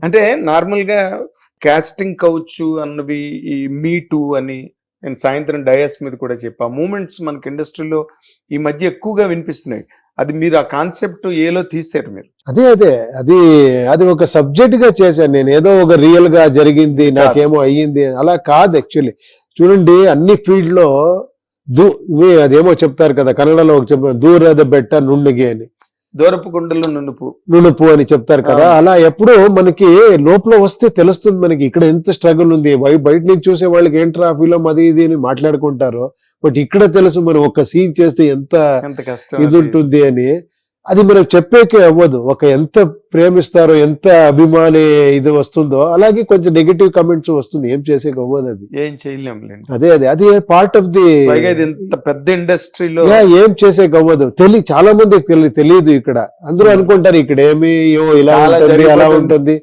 అంటే నార్మల్ గా casting couch అన్నవి ఈ మీ టూ అని నేను సాయంత్రం డయాస్ మీద కూడా చెప్పా మూమెంట్స్ మనకి ఇండస్ట్రీలో ఈ మధ్య ఎక్కువగా వినిపిస్తున్నాయి. అది మీరు ఆ కాన్సెప్ట్ ఏలో తీసారు మీరు. అది ఒక సబ్జెక్ట్ గా చేశాను నేను. ఏదో ఒక రియల్ గా జరిగింది నాకేమో అయ్యింది అలా కాదు. యాక్చువల్లీ చూడండి, అన్ని ఫీల్డ్ లో అదేమో చెప్తారు కదా కన్నడలో దూರದ బెట్ట నుಣ್ಣుగి అని, దూరపు గుండెలు నునుపు అని చెప్తారు కదా. అలా ఎప్పుడు మనకి లోపల వస్తే తెలుస్తుంది మనకి ఇక్కడ ఎంత స్ట్రగుల్ ఉంది. బయట నుంచి చూసే వాళ్ళకి ఏంట్రా ఫిలం అది ఇది అని మాట్లాడుకుంటారు. బట్ ఇక్కడ తెలుసు మనం ఒక సీన్ చేస్తే ఎంత ఇది ఉంటుంది అని. అది మనం చెప్పేకే అవ్వదు. ఎంత ప్రేమిస్తారో, ఎంత అభిమాని ఇది వస్తుందో అలాగే కొంచెం నెగటివ్ కమెంట్స్ వస్తుంది. ఏం చేసే అవ్వదు, అది ఏం చేయలేం. అది పార్ట్ ఆఫ్ ది పెద్ద ఇండస్ట్రీలో ఏం చేసే అవ్వదు. చాలా మందికి తెలియదు. ఇక్కడ అందరూ అనుకుంటారు ఇక్కడ ఏమి ఇలా ఉంటుంది అలా ఉంటుంది,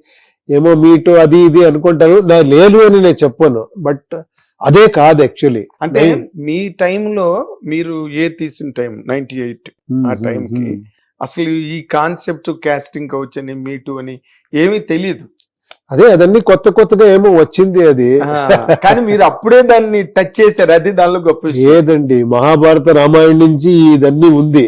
ఏమో మీటు అది ఇది అనుకుంటారు. లేదు అని నేను చెప్పను, బట్ అదే కాదు యాక్చువల్లీ. అంటే మీ టైంలో మీరు తీసిన టైం 98 ఆ టైంకి అసలు ఈ కాన్సెప్ట్ కాస్టింగ్ కౌచ్ అని మీటు అని ఏమీ తెలియదు. అదన్నీ కొత్తగా ఏమో వచ్చింది అది. కానీ మీరు అప్పుడే దాన్ని టచ్ చేశారు, అది దానిలో గొప్ప. ఏదండి, మహాభారత రామాయణం నుంచి ఇదన్నీ ఉంది.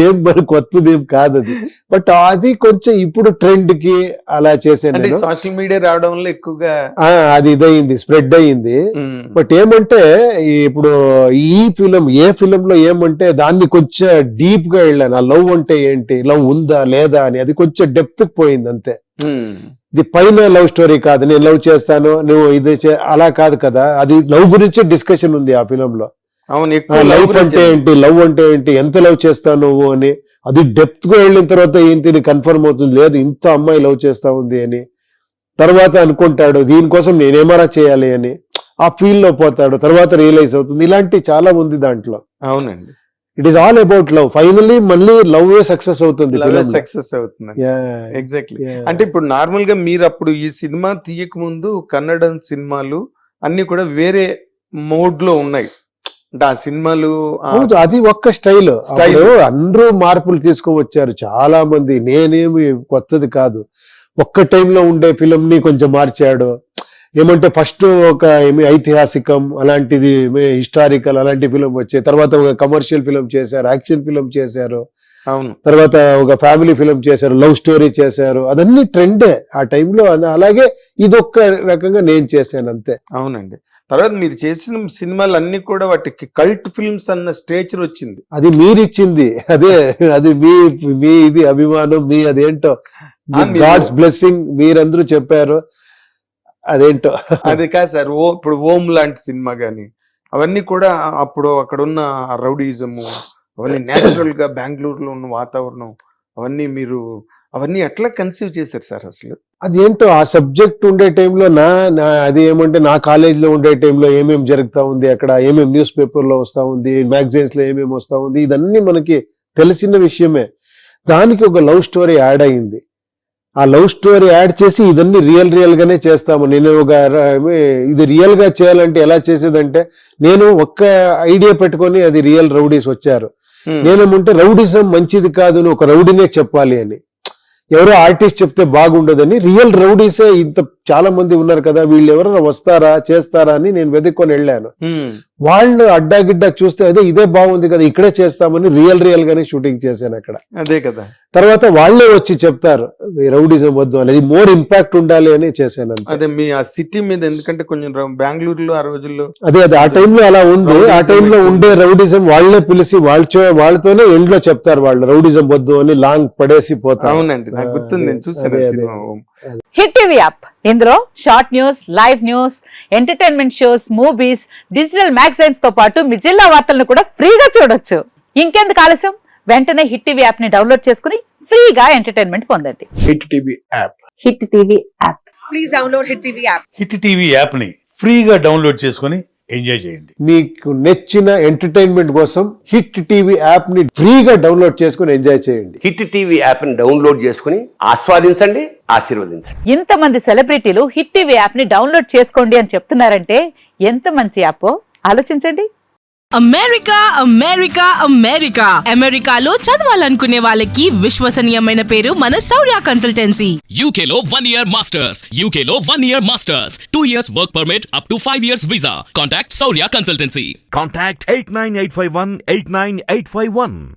ఏం మరి కొత్తది ఏం కాదు అది. బట్ అది కొంచెం ఇప్పుడు ట్రెండ్ కి అలా చేశాను. సోషల్ మీడియా రావడం వల్ల ఎక్కువగా అది ఇదయింది, స్ప్రెడ్ అయ్యింది. బట్ ఏమంటే ఇప్పుడు ఈ ఏ ఫిలం లో ఏమంటే దాన్ని కొంచెం డీప్ గా వెళ్ళాను. ఆ లవ్ అంటే ఏంటి, లవ్ ఉందా లేదా అని, అది కొంచెం డెప్త్ పోయింది అంతే. ఇది పైన లవ్ స్టోరీ కాదు, నేను లవ్ చేస్తాను నువ్వు ఇది అలా కాదు కదా. అది లవ్ గురించే డిస్కషన్ ఉంది ఆ ఫిలం లో. లవ్ అంటే ఏంటి, లవ్ అంటే ఏంటి, ఎంత లవ్ చేస్తావు నువ్వు అని. అది డెప్త్ గా వెళ్ళిన తర్వాత ఏంటి కన్ఫర్మ్ అవుతుంది, లేదు ఇంత అమ్మాయి లవ్ చేస్తా ఉంది అని. తర్వాత అనుకుంటాడు దీనికోసం నేనేమరా చేయాలి అని, ఆ ఫీల్ లో పోతాడు. తర్వాత రియలైజ్ అవుతుంది. ఇలాంటి చాలా ఉంది దాంట్లో. అవునండి, it is all about love. Finally మళ్ళీ లవ్ సక్సెస్ అవుతుంది, సక్సెస్ అవుతుంది. ఎగ్జాక్ట్లీ. అంటే ఇప్పుడు నార్మల్ గా మీరు అప్పుడు ఈ సినిమా తీయక ముందు కన్నడ సినిమాలు అన్ని కూడా వేరే మోడ్ లో ఉన్నాయి. అంటే ఆ సినిమాలు అది ఒక్క స్టైల్. అందరూ మార్పులు తీసుకువచ్చారు చాలా మంది. నేనేమి కొత్తది కాదు. ఒక్క టైంలో ఉండే ఫిలిం ని కొంచెం మార్చాడు. ఏమంటే ఫస్ట్ ఒక ఐతిహాసికం అలాంటిది, హిస్టారికల్ అలాంటి ఫిలిం వచ్చాయి. తర్వాత ఒక కమర్షియల్ ఫిలిం చేశారు, యాక్షన్ ఫిలిం చేశారు. అవును. తర్వాత ఒక ఫ్యామిలీ ఫిలిం చేశారు, లవ్ స్టోరీ చేశారు. అదన్నీ ట్రెండే ఆ టైంలో. అలాగే ఇదొక్క రకంగా నేను చేశాను అంతే. అవునండి. తర్వాత మీరు చేసిన సినిమాలు అన్ని కూడా వాటికి కల్ట్ ఫిల్మ్స్ అన్న స్టేచర్ వచ్చింది. అది మీరిచ్చింది. అది మీ ఇది అభిమానం, మీ అదేంటో గాడ్స్ బ్లెస్సింగ్ మీరందరూ చెప్పారు. అదేంటో అది కాదు సార్. ఇప్పుడు ఓం లాంటి సినిమా గాని అవన్నీ కూడా అప్పుడు అక్కడ ఉన్న రౌడీజము అవన్నీ నేచురల్ గా బెంగళూరులో ఉన్న వాతావరణం అవన్నీ ఎట్లా కన్సీవ్ చేశారు సార్ అసలు? అదేంటో ఆ సబ్జెక్ట్ ఉండే టైంలో అది ఏమంటే నా కాలేజ్ లో ఉండే టైంలో ఏమేమి జరుగుతా ఉంది, అక్కడ ఏమేమి న్యూస్ పేపర్ లో వస్తా ఉంది, మ్యాగజైన్స్ లో ఏమేమి వస్తా ఉంది, ఇదన్నీ మనకి తెలిసిన విషయమే. దానికి ఒక లవ్ స్టోరీ యాడ్ అయింది. ఆ లవ్ స్టోరీ యాడ్ చేసి ఇదన్నీ రియల్ గానే చేస్తాము. నేను ఇది రియల్ గా చేయాలంటే ఎలా చేసేదంటే, నేను ఒక్క ఐడియా పెట్టుకొని అది రియల్ రౌడీస్ వచ్చారు. నేనేమంటే రౌడీజం మంచిది కాదు, ఒక రౌడీనే చెప్పాలి అని. ఎవరో ఆర్టిస్ట్ చెప్తే బాగుండదని రియల్ రౌడీసే ఇంత చాలా మంది ఉన్నారు కదా, వీళ్ళు ఎవరైనా వస్తారా చేస్తారా అని నేను వెతుక్కొని వెళ్ళాను. వాళ్ళు అడ్డాగిడ్డా చూస్తే ఇదే బాగుంది కదా, ఇక్కడే చేస్తామని రియల్ గానే షూటింగ్ చేశాను అక్కడ. అదే కదా. తర్వాత వాళ్ళే వచ్చి చెప్తారు రౌడీజం వద్దు అనేది, మోర్ ఇంపాక్ట్ ఉండాలి అని చేశాను. అదే మీ ఆ సిటీ మీద, ఎందుకంటే కొంచెం బెంగళూరులో ఆ రోజుల్లో అదే ఆ టైంలో అలా ఉంది. ఆ టైంలో ఉండే రౌడీజం వాళ్ళే పిలిచి వాళ్ళతోనే ఎండ్లో చెప్తారు వాళ్ళు రౌడీజం వద్దు అని, లాంగ్ పడేసి పోతారు. అవునండి, నాకు గుర్తుంది, నేను చూసాను. హిట్ టీవీ యాప్, ఇందులో short news, live news, entertainment shows, movies, digital magazines తో పాటు మీ జిల్లా వార్తలను కూడా ఫ్రీగా చూడొచ్చు. ఇంకెందుకు ఆలస్యం, వెంటనే హిట్ టీవీ యాప్ ని డౌన్లోడ్ చేసుకుని ఫ్రీగా ఎంటర్టైన్మెంట్ పొందండి. Hit TV app. Hit TV app. Please download hit TV app. Hit TV app ని ఫ్రీగా డౌన్లోడ్ చేసుకుని ఎంజాయ్ చేయండి. మీకు నచ్చిన ఎంటర్టైన్మెంట్ కోసం హిట్ టీవీ యాప్ ని ఫ్రీగా డౌన్లోడ్ చేసుకుని ఎంజాయ్ చేయండి. హిట్ టీవీ యాప్ ని డౌన్లోడ్ చేసుకుని ఆస్వాదించండి, ఆశీర్వదించండి. ఇంతమంది సెలబ్రిటీలు హిట్ టీవీ యాప్ ని డౌన్లోడ్ చేసుకోండి అని చెప్తున్నారంటే ఎంత మంచి యాప్ ఆలోచించండి. అమెరికా అమెరికా అమెరికా అమెరికాలో చదవాలనుకునే వాళ్ళకి విశ్వసనీయమైన పేరు మన శౌర్య consultancy. UK Law 1 Year Masters. UK Law 1 Year Masters. 2 years work permit up to 5 years visa. Contact Saurya Consultancy. Contact 89851 89851.